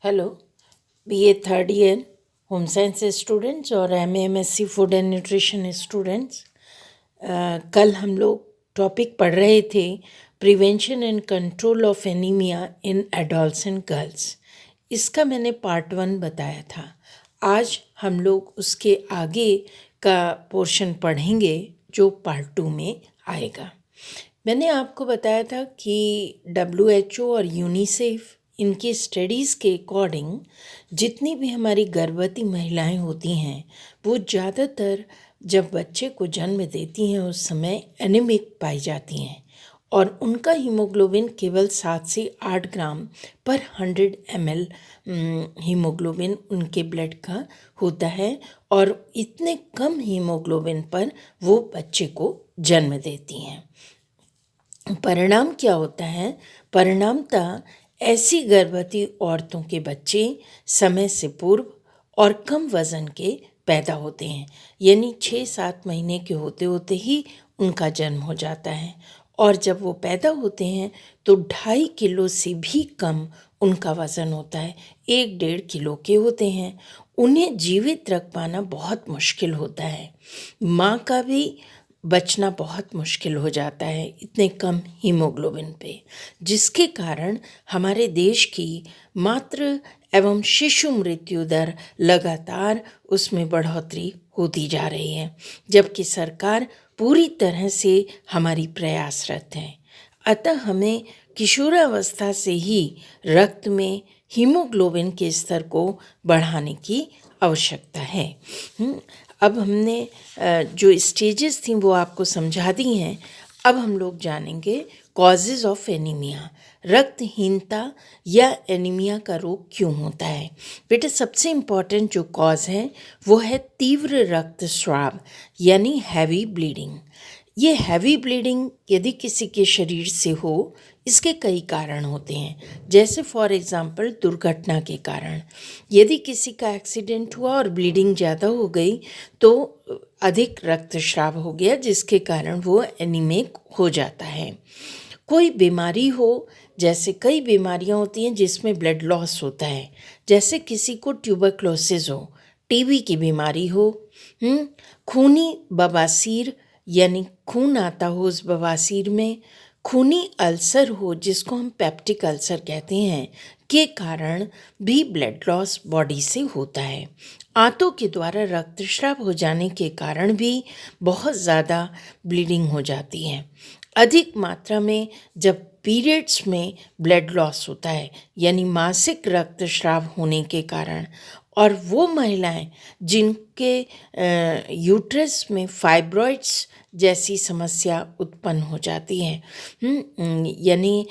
Hello BA third year home science students और MSc food and nutrition students. कल हम लोग टॉपिक पढ़ रहे थे prevention and control of anaemia in adolescent girls. इसका मैंने पार्ट 1 बताया था। आज हम लोग उसके आगे का पोर्शन पढ़ेंगे जो पार्ट 2 में आएगा। मैंने आपको बताया था कि WHO और यूनिसेफ इनकी स्टडीज़ के अकॉर्डिंग जितनी भी हमारी गर्भवती महिलाएं होती हैं वो ज़्यादातर जब बच्चे को जन्म देती हैं उस समय एनीमिक पाई जाती हैं और उनका हीमोग्लोबिन केवल 7 से 8 ग्राम पर 100 ml हीमोग्लोबिन उनके ब्लड का होता है और इतने कम हीमोग्लोबिन पर वो बच्चे को जन्म देती हैं। परिणाम क्या होता है? परिणामतः ऐसी गर्भवती औरतों के बच्चे समय से पूर्व और कम वज़न के पैदा होते हैं, यानी 6-7 महीने के होते होते ही उनका जन्म हो जाता है और जब वो पैदा होते हैं तो 2.5 किलो से भी कम उनका वज़न होता है, 1-1.5 किलो के होते हैं। उन्हें जीवित रख पाना बहुत मुश्किल होता है। माँ का भी बचना बहुत मुश्किल हो जाता है इतने कम हीमोग्लोबिन पे, जिसके कारण हमारे देश की मातृ एवं शिशु मृत्यु दर लगातार उसमें बढ़ोतरी होती जा रही है, जबकि सरकार पूरी तरह से हमारी प्रयासरत है। अतः हमें किशोरावस्था से ही रक्त में हीमोग्लोबिन के स्तर को बढ़ाने की आवश्यकता है। अब हमने जो स्टेजेस थी वो आपको समझा दी हैं। अब हम लोग जानेंगे कॉजेज़ ऑफ एनीमिया, रक्तहीनता या एनीमिया का रोग क्यों होता है। बेटा सबसे इम्पॉर्टेंट जो कॉज है वो है तीव्र रक्तस्राव यानी हैवी ब्लीडिंग। ये हैवी ब्लीडिंग यदि किसी के शरीर से हो, इसके कई कारण होते हैं, जैसे फॉर एग्ज़ाम्पल दुर्घटना के कारण। यदि किसी का एक्सीडेंट हुआ और ब्लीडिंग ज़्यादा हो गई तो अधिक रक्तस्राव हो गया, जिसके कारण वो एनीमिक हो जाता है। कोई बीमारी हो, जैसे कई बीमारियां होती हैं जिसमें ब्लड लॉस होता है, जैसे किसी को ट्यूबरक्लोसिस हो, टीबी की बीमारी हो, खूनी बवासीर यानी खून आता हो उस बवासीर में, खूनी अल्सर हो जिसको हम पेप्टिक अल्सर कहते हैं, के कारण भी ब्लड लॉस बॉडी से होता है। आंतों के द्वारा रक्तस्राव हो जाने के कारण भी बहुत ज़्यादा ब्लीडिंग हो जाती है। अधिक मात्रा में जब पीरियड्स में ब्लड लॉस होता है यानी मासिक रक्तस्राव होने के कारण, और वो महिलाएं जिनके यूट्रस में फाइब्रॉइड्स जैसी समस्या उत्पन्न हो जाती है, यानी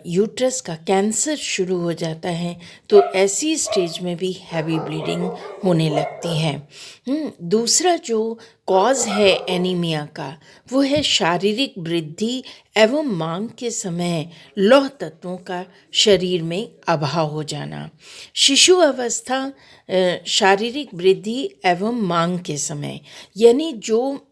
यूट्रस का कैंसर शुरू हो जाता है, तो ऐसी स्टेज में भी हैवी ब्लीडिंग होने लगती है। दूसरा जो कॉज है एनीमिया का वो है शारीरिक वृद्धि एवं मांग के समय लौह तत्वों का शरीर में अभाव हो जाना। शिशु अवस्था शारीरिक वृद्धि एवं मांग के समय, यानी जो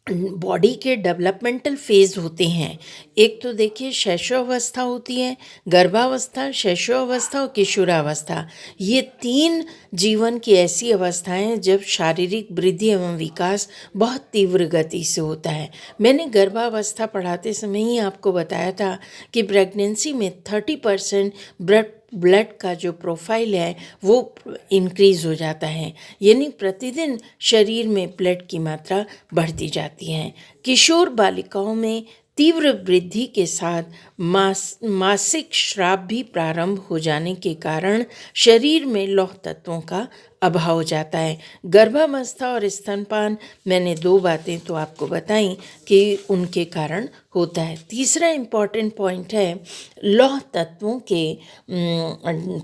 बॉडी के डेवलपमेंटल फेज होते हैं, एक तो देखिए शैशवावस्था होती है, गर्भावस्था, शैशवावस्था और किशोरावस्था। ये 3 जीवन की ऐसी अवस्थाएं हैं जब शारीरिक वृद्धि एवं विकास बहुत तीव्र गति से होता है। मैंने गर्भावस्था पढ़ाते समय ही आपको बताया था कि प्रेगनेंसी में 30% ब्लड का जो प्रोफाइल है वो इंक्रीज़ हो जाता है, यानी प्रतिदिन शरीर में ब्लड की मात्रा बढ़ती जाती है। किशोर बालिकाओं में तीव्र वृद्धि के साथ मासिक स्राव भी प्रारंभ हो जाने के कारण शरीर में लौह तत्वों का अभाव हो जाता है। गर्भावस्था और स्तनपान, मैंने 2 बातें तो आपको बताई कि उनके कारण होता है। तीसरा इम्पॉर्टेंट पॉइंट है लौह तत्वों के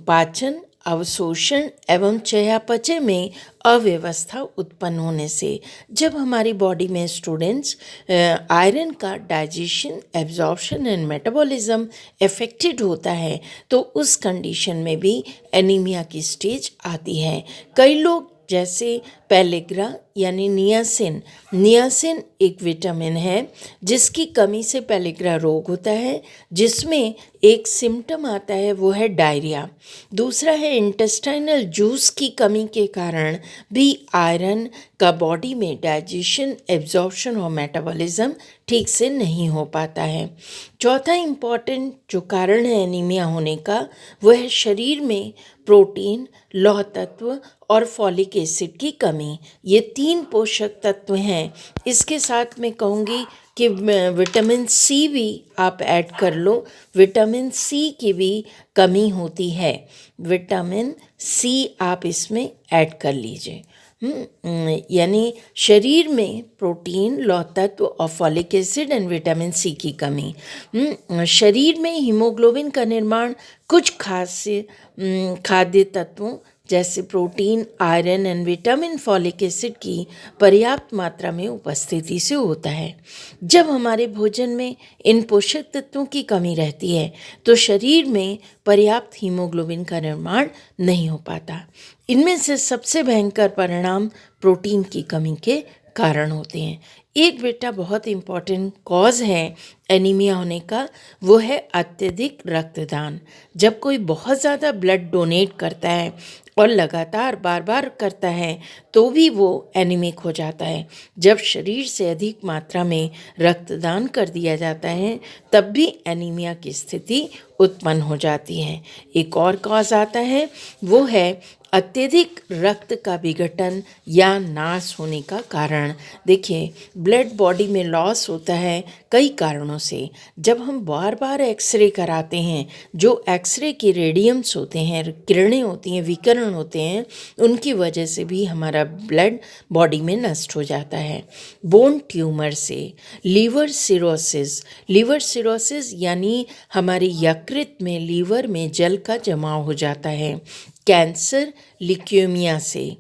पाचन, अवशोषण एवं चयापचय में अव्यवस्था उत्पन्न होने से। जब हमारी बॉडी में स्टूडेंट्स आयरन का digestion, absorption and metabolism affected होता है तो उस कंडीशन में भी एनीमिया की स्टेज आती है। कई लोग जैसे पेलेग्रा यानी नियासिन। नियासिन एक विटामिन है जिसकी कमी से पेलिग्रा रोग होता है, जिसमें एक सिम्टम आता है वो है डायरिया। दूसरा है इंटेस्टाइनल जूस की कमी के कारण भी आयरन का बॉडी में डाइजेशन, एब्जॉर्प्शन और मेटाबॉलिज्म ठीक से नहीं हो पाता है। चौथा इम्पॉर्टेंट जो कारण है एनीमिया होने का वो है शरीर में प्रोटीन, लौह तत्व और फॉलिक एसिड की कमी। ये 3 पोषक तत्व हैं। इसके साथ मैं कहूँगी कि विटामिन सी भी आप ऐड कर लो। विटामिन सी की भी कमी होती है, विटामिन सी आप इसमें ऐड कर लीजिए। यानी शरीर में प्रोटीन, लौह तत्व और folic acid and vitamin C की कमी। शरीर में हीमोग्लोबिन का निर्माण कुछ खास खाद्य तत्वों जैसे protein, iron and vitamin folic acid की पर्याप्त मात्रा में उपस्थिति से होता है। जब हमारे भोजन में इन पोषक तत्वों की कमी रहती है तो शरीर में पर्याप्त हीमोग्लोबिन का निर्माण नहीं हो पाता। इनमें से सबसे भयंकर परिणाम प्रोटीन की कमी के कारण होते हैं। एक बेटा बहुत इम्पॉर्टेंट कॉज है एनीमिया होने का, वो है अत्यधिक रक्तदान। जब कोई बहुत ज़्यादा ब्लड डोनेट करता है और लगातार बार बार करता है तो भी वो एनीमिक हो जाता है। जब शरीर से अधिक मात्रा में रक्तदान कर दिया जाता है तब भी एनीमिया की स्थिति उत्पन्न हो जाती है। एक और कॉज आता है वो है अत्यधिक रक्त का विघटन या नाश होने का कारण। देखिए, ब्लड बॉडी में लॉस होता है कई कारणों से। जब हम बार बार एक्सरे कराते हैं, जो एक्सरे की रेडियम्स होते हैं, किरणें होती हैं, विकिरण होते हैं, उनकी वजह से भी हमारा ब्लड बॉडी में नष्ट हो जाता है। बोन ट्यूमर से, लीवर सिरोसिस यानी हमारी यकृत में, लीवर में जल का जमाव हो जाता है। कैंसर, ल्यूकेमिया से,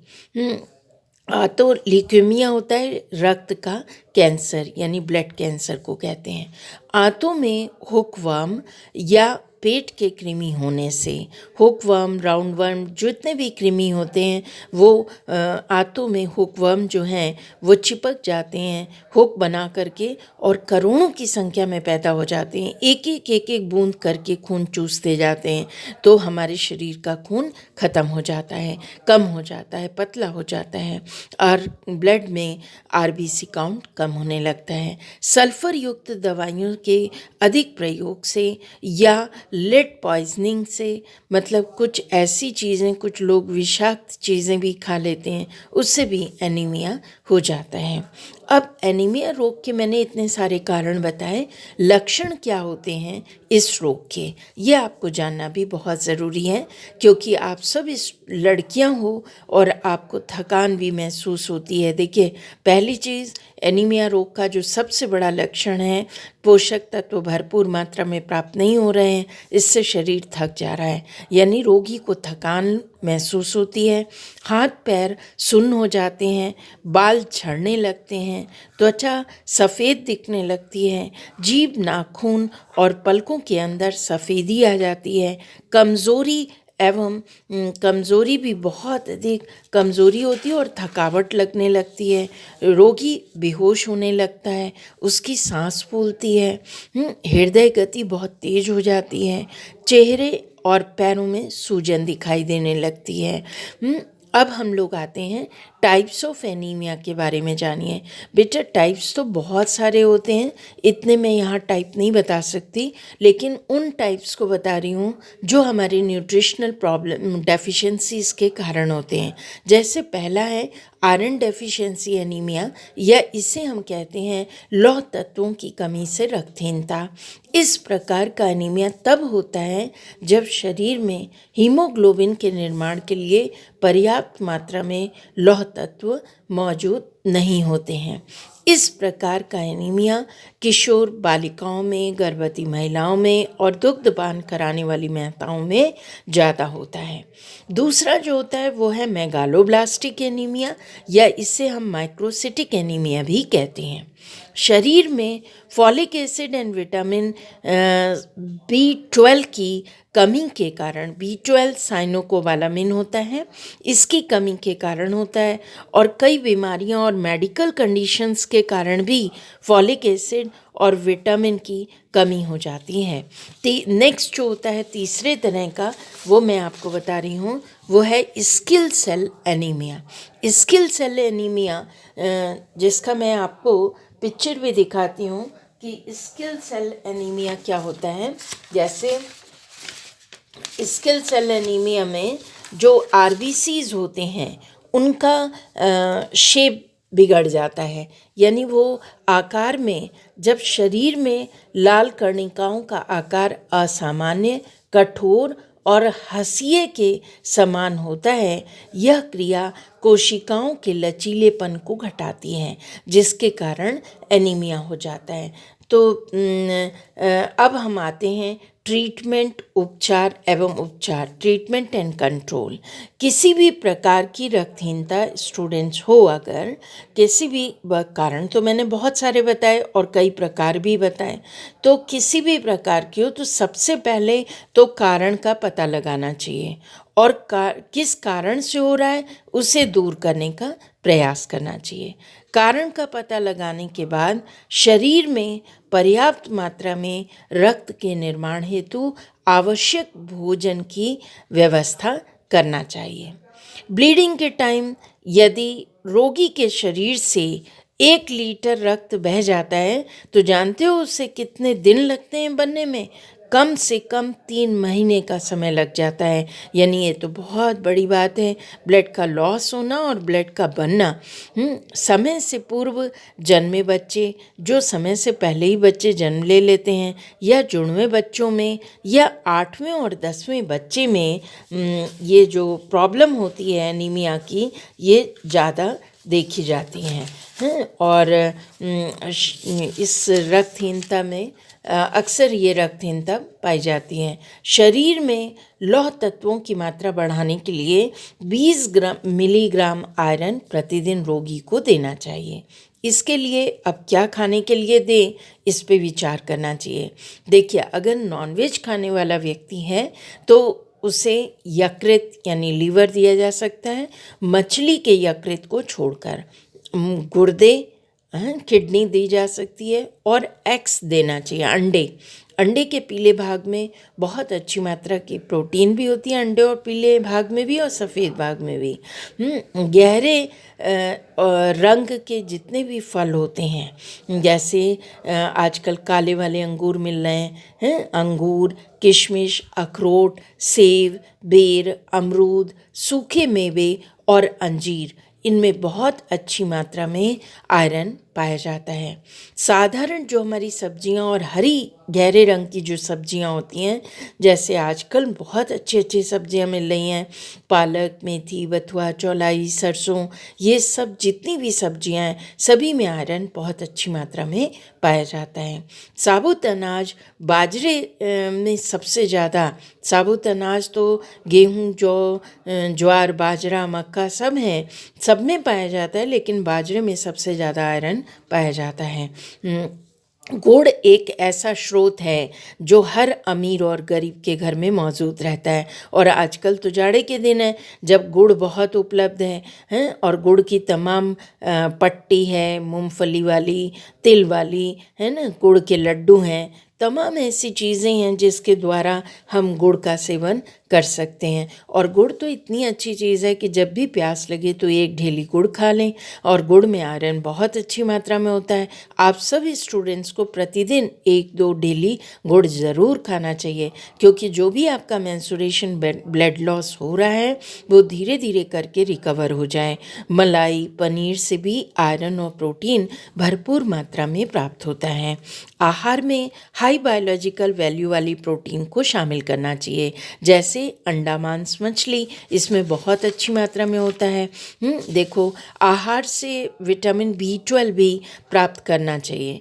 तो ल्यूकेमिया होता है रक्त का कैंसर यानी ब्लड कैंसर को कहते हैं। आंतों में हुकवर्म या पेट के कृमि होने से, हुकवर्म, राउंडवर्म, जितने भी कृमि होते हैं वो आंतों में हुकवर्म जो हैं वो चिपक जाते हैं हुक बना करके और करोड़ों की संख्या में पैदा हो जाते हैं। एक एक बूंद करके खून चूसते जाते हैं तो हमारे शरीर का खून खत्म हो जाता है, कम हो जाता है, पतला हो जाता है और ब्लड में आरबीसी काउंट कम होने लगता है। सल्फर युक्त दवाइयों के अधिक प्रयोग से या लेड पॉइजनिंग से, मतलब कुछ ऐसी चीज़ें, कुछ लोग विषाक्त चीज़ें भी खा लेते हैं, उससे भी एनीमिया हो जाता है। अब एनीमिया रोग के मैंने इतने सारे कारण बताए, लक्षण क्या होते हैं इस रोग के, ये आपको जानना भी बहुत ज़रूरी है क्योंकि आप सब इस लड़कियां हो और आपको थकान भी महसूस होती है। देखिए, पहली चीज़ एनीमिया रोग का जो सबसे बड़ा लक्षण है, पोषक तत्व भरपूर मात्रा में प्राप्त नहीं हो रहे हैं, इससे शरीर थक जा रहा है, यानी रोगी को थकान महसूस होती है। हाथ पैर सुन्न हो जाते हैं, बाल झड़ने लगते हैं, त्वचा सफ़ेद दिखने लगती है, जीभ, नाखून और पलकों के अंदर सफ़ेदी आ जाती है। कमज़ोरी भी बहुत अधिक कमज़ोरी होती है और थकावट लगने लगती है। रोगी बेहोश होने लगता है, उसकी सांस फूलती है, हृदय गति बहुत तेज हो जाती है, चेहरे और पैरों में सूजन दिखाई देने लगती है। अब हम लोग आते हैं टाइप्स ऑफ एनीमिया के बारे में जानिए। बेटा, टाइप्स तो बहुत सारे होते हैं, इतने मैं यहाँ टाइप नहीं बता सकती, लेकिन उन टाइप्स को बता रही हूँ जो हमारे न्यूट्रिशनल प्रॉब्लम डेफिशिएंसीज के कारण होते हैं। जैसे पहला है आयरन डेफिशिएंसी एनीमिया, या इसे हम कहते हैं लौह तत्वों की कमी से रक्तहीनता। इस प्रकार का एनीमिया तब होता है जब शरीर में हीमोग्लोबिन के निर्माण के लिए पर्याप्त मात्रा में लौह तत्व मौजूद नहीं होते हैं। इस प्रकार का एनीमिया किशोर बालिकाओं में, गर्भवती महिलाओं में और दुग्धपान कराने वाली माताओं में ज़्यादा होता है। दूसरा जो होता है वो है मेगालोब्लास्टिक एनीमिया, या इसे हम माइक्रोसिटिक एनीमिया भी कहते हैं। शरीर में folic acid and vitamin B12 की कमी के कारण, B12 साइनोकोबालामिन होता है, इसकी कमी के कारण होता है। और कई बीमारियां और मेडिकल कंडीशंस के कारण भी फॉलिक एसिड और विटामिन की कमी हो जाती है। नेक्स्ट जो होता है तीसरे तरह का, वो मैं आपको बता रही हूँ, वो है sickle cell anaemia. Sickle cell anaemia, जिसका मैं आपको पिक्चर भी दिखाती हूँ कि स्किल सेल एनीमिया क्या होता है। जैसे स्किल सेल एनीमिया में जो आरबीसीज होते हैं उनका शेप बिगड़ जाता है, यानी वो आकार में, जब शरीर में लाल कर्णिकाओं का आकार असामान्य, कठोर और हंसिए के समान होता है, यह क्रिया कोशिकाओं के लचीलेपन को घटाती है, जिसके कारण एनीमिया हो जाता है। तो अब हम आते हैं ट्रीटमेंट, उपचार एवं उपचार, ट्रीटमेंट एंड कंट्रोल। किसी भी प्रकार की रक्तहीनता स्टूडेंट्स हो, अगर किसी भी कारण, तो मैंने बहुत सारे बताए और कई प्रकार भी बताए, तो किसी भी प्रकार की हो तो सबसे पहले तो कारण का पता लगाना चाहिए और किस कारण से हो रहा है उसे दूर करने का प्रयास करना चाहिए। कारण का पता लगाने के बाद शरीर में पर्याप्त मात्रा में रक्त के निर्माण हेतु आवश्यक भोजन की व्यवस्था करना चाहिए। ब्लीडिंग के टाइम यदि रोगी के शरीर से 1 लीटर रक्त बह जाता है तो जानते हो उसे कितने दिन लगते हैं बनने में? कम से कम 3 महीने का समय लग जाता है। यानी ये तो बहुत बड़ी बात है, ब्लड का लॉस होना और ब्लड का बनना। समय से पूर्व जन्मे बच्चे, जो समय से पहले ही बच्चे जन्म ले लेते हैं, या जुड़वे बच्चों में, या 8वें और 10वें बच्चे में ये जो प्रॉब्लम होती है एनीमिया की, ये ज़्यादा देखी जाती हैं। और इस रक्तहीनता में अक्सर ये रक्तहीनता पाई जाती है। शरीर में लौह तत्वों की मात्रा बढ़ाने के लिए 20 मिलीग्राम आयरन प्रतिदिन रोगी को देना चाहिए। इसके लिए अब क्या खाने के लिए दें, इस पे विचार करना चाहिए। देखिए, अगर नॉनवेज खाने वाला व्यक्ति है तो उसे यकृत यानी लीवर दिया जा सकता है। मछली के यकृत को छोड़कर गुर्दे, किडनी दी जा सकती है, और एग्स देना चाहिए, अंडे। अंडे के पीले भाग में बहुत अच्छी मात्रा की प्रोटीन भी होती है, अंडे और पीले भाग में भी और सफ़ेद भाग में भी। गहरे रंग के जितने भी फल होते हैं, जैसे आजकल काले वाले अंगूर मिल रहे हैं, अंगूर, किशमिश, अखरोट, सेब, बेर, अमरूद, सूखे मेवे और अंजीर, इनमें बहुत अच्छी मात्रा में आयरन पाया जाता है। साधारण जो हमारी सब्जियां और हरी गहरे रंग की जो सब्जियां होती हैं, जैसे आजकल बहुत अच्छी अच्छी सब्जियां मिल रही हैं, पालक, मेथी, बथुआ, चौलाई, सरसों, ये सब जितनी भी सब्जियां हैं सभी में आयरन बहुत अच्छी मात्रा में पाया जाता है। साबुत अनाज, बाजरे में सबसे ज़्यादा, साबुत अनाज तो गेहूँ, जौ, ज्वार, बाजरा, मक्का सब हैं, सब में पाया जाता है, लेकिन बाजरे में सबसे ज़्यादा आयरन पाया जाता है। गुड़ एक ऐसा स्रोत है जो हर अमीर और गरीब के घर में मौजूद रहता है, और आजकल तो जाड़े के दिन है जब गुड़ बहुत उपलब्ध है और गुड़ की तमाम पट्टी है, मूंगफली वाली, तिल वाली, है ना, गुड़ के लड्डू हैं, तमाम ऐसी चीज़ें हैं जिसके द्वारा हम गुड़ का सेवन कर सकते हैं। और गुड़ तो इतनी अच्छी चीज़ है कि जब भी प्यास लगे तो एक ढेली गुड़ खा लें, और गुड़ में आयरन बहुत अच्छी मात्रा में होता है। आप सभी स्टूडेंट्स को प्रतिदिन 1-2 ढेली गुड़ ज़रूर खाना चाहिए, क्योंकि जो भी आपका मेंस्ट्रुएशन ब्लड लॉस हो रहा है वो धीरे धीरे करके रिकवर हो जाए। मलाई, पनीर से भी आयरन और प्रोटीन भरपूर मात्रा में प्राप्त होता है। आहार में हाई बायोलॉजिकल वैल्यू वाली प्रोटीन को शामिल करना चाहिए, जैसे अंडा, मांस, मछली, इसमें बहुत अच्छी मात्रा में होता है। देखो, आहार से विटामिन B12 भी प्राप्त करना चाहिए।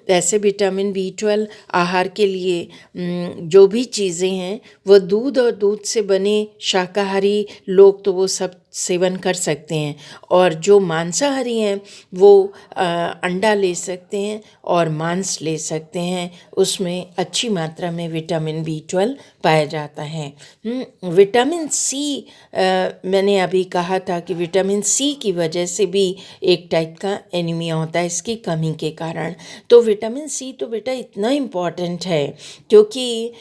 वैसे विटामिन B12 आहार के लिए जो भी चीज़ें हैं वो दूध और दूध से बने, शाकाहारी लोग तो वो सब सेवन कर सकते हैं। और जो मांसाहारी हैं वो अंडा ले सकते हैं और मांस ले सकते हैं, उसमें अच्छी मात्रा में विटामिन B12 पाया जाता है। विटामिन सी, मैंने अभी कहा था कि विटामिन सी की वजह से भी एक टाइप का एनीमिया होता है इसकी कमी के कारण। तो विटामिन सी तो बेटा इतना इम्पॉर्टेंट है, क्योंकि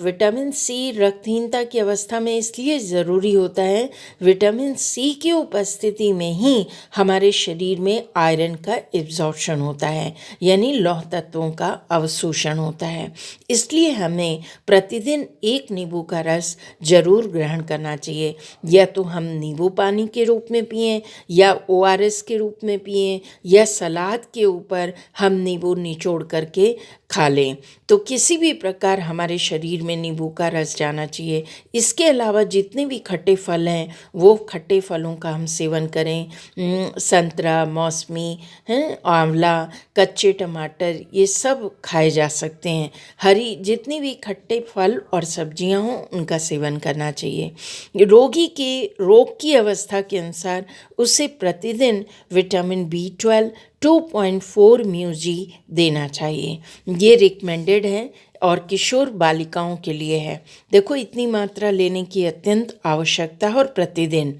विटामिन सी रक्तहीनता की अवस्था में इसलिए ज़रूरी होता है। विटामिन सी की उपस्थिति में ही हमारे शरीर में आयरन का एब्जॉर्प्शन होता है, यानी लौह तत्वों का अवशोषण होता है। इसलिए हमें प्रतिदिन एक नींबू का रस जरूर ग्रहण करना चाहिए। या तो हम नींबू पानी के रूप में पिएं, या ORS के रूप में पिएं, या सलाद के ऊपर हम नींबू निचोड़ करके खा लें। तो किसी भी प्रकार हमारे शरीर में नींबू का रस जाना चाहिए। इसके अलावा जितने भी खट्टे फल हैं वो खट्टे फलों का हम सेवन करें। संतरा, मौसमी, आंवला, कच्चे टमाटर, ये सब खाए जा सकते हैं। हरी जितनी भी खट्टे फल और सब्जियां हों उनका सेवन करना चाहिए। रोगी के रोग की अवस्था के अनुसार उसे प्रतिदिन विटामिन B12 2.4 म्यूजी देना चाहिए। ये रिकमेंडेड है और किशोर बालिकाओं के लिए है। देखो इतनी मात्रा लेने की अत्यंत आवश्यकता है। और प्रतिदिन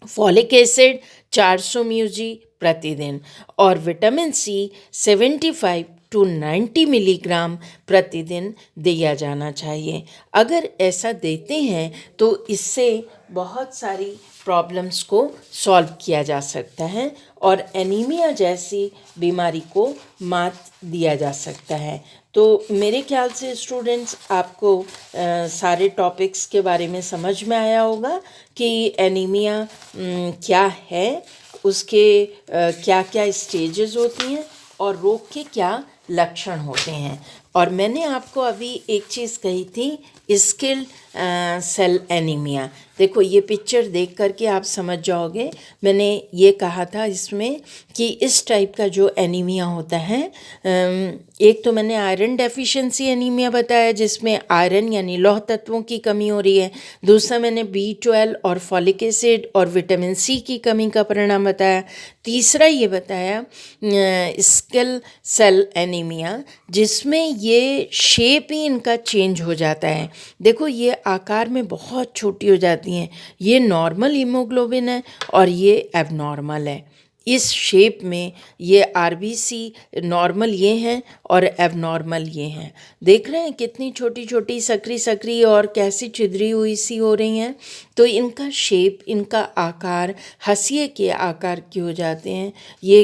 फॉलिक एसिड 400 म्यूजी प्रतिदिन, और विटामिन सी 75 to 90 मिलीग्राम प्रतिदिन दिया जाना चाहिए। अगर ऐसा देते हैं तो इससे बहुत सारी प्रॉब्लम्स को सॉल्व किया जा सकता है और एनीमिया जैसी बीमारी को मात दिया जा सकता है। तो मेरे ख्याल से स्टूडेंट्स आपको सारे टॉपिक्स के बारे में समझ में आया होगा कि एनीमिया क्या है, उसके क्या क्या स्टेजेस होती हैं और रोग के क्या लक्षण होते हैं। और मैंने आपको अभी एक चीज़ कही थी, स्किल सेल एनीमिया। देखो ये पिक्चर देख करके आप समझ जाओगे। मैंने ये कहा था इसमें कि इस टाइप का जो एनीमिया होता है, एक तो मैंने आयरन डेफिशिएंसी एनीमिया बताया जिसमें आयरन यानी लौह तत्वों की कमी हो रही है। दूसरा मैंने B12 और फॉलिक एसिड और विटामिन सी की कमी का परिणाम बताया। तीसरा ये बताया स्किल सेल एनीमिया, जिसमें ये शेप ही इनका चेंज हो जाता है। देखो ये आकार में बहुत छोटी हो जाती हैं। ये नॉर्मल हीमोग्लोबिन है और ये एबनॉर्मल है। इस शेप में ये RBC नॉर्मल ये हैं और एबनॉर्मल ये हैं। देख रहे हैं कितनी छोटी छोटी सकरी सकरी और कैसी छिद्री हुई सी हो रही हैं। तो इनका शेप, इनका आकार हंसिए के आकार के हो जाते हैं। ये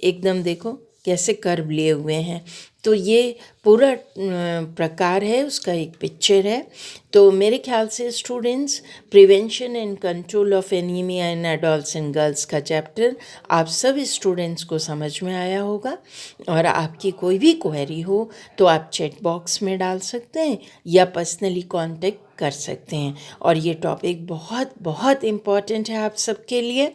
एकदम देखो कैसे कर्व लिए हुए हैं। तो ये पूरा प्रकार है, उसका एक पिक्चर है। तो मेरे ख्याल से students prevention and control of anaemia in adults and girls का चैप्टर आप सब स्टूडेंट्स को समझ में आया होगा। और आपकी कोई भी क्वेरी हो तो आप चैट बॉक्स में डाल सकते हैं या पर्सनली कांटेक्ट कर सकते हैं। और ये टॉपिक बहुत बहुत इम्पॉर्टेंट है आप सबके लिए।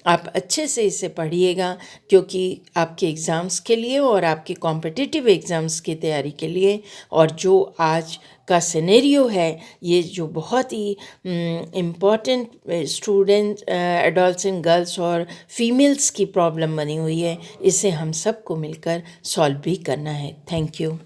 आप अच्छे से इसे पढ़िएगा, क्योंकि आपके एग्ज़ाम्स के लिए और आपके कॉम्पिटिटिव एग्ज़ाम्स की तैयारी के लिए, और जो आज का सिनेरियो है ये जो बहुत ही important student adults and girls और फीमेल्स की प्रॉब्लम बनी हुई है, इसे हम सबको मिलकर सॉल्व भी करना है। Thank you.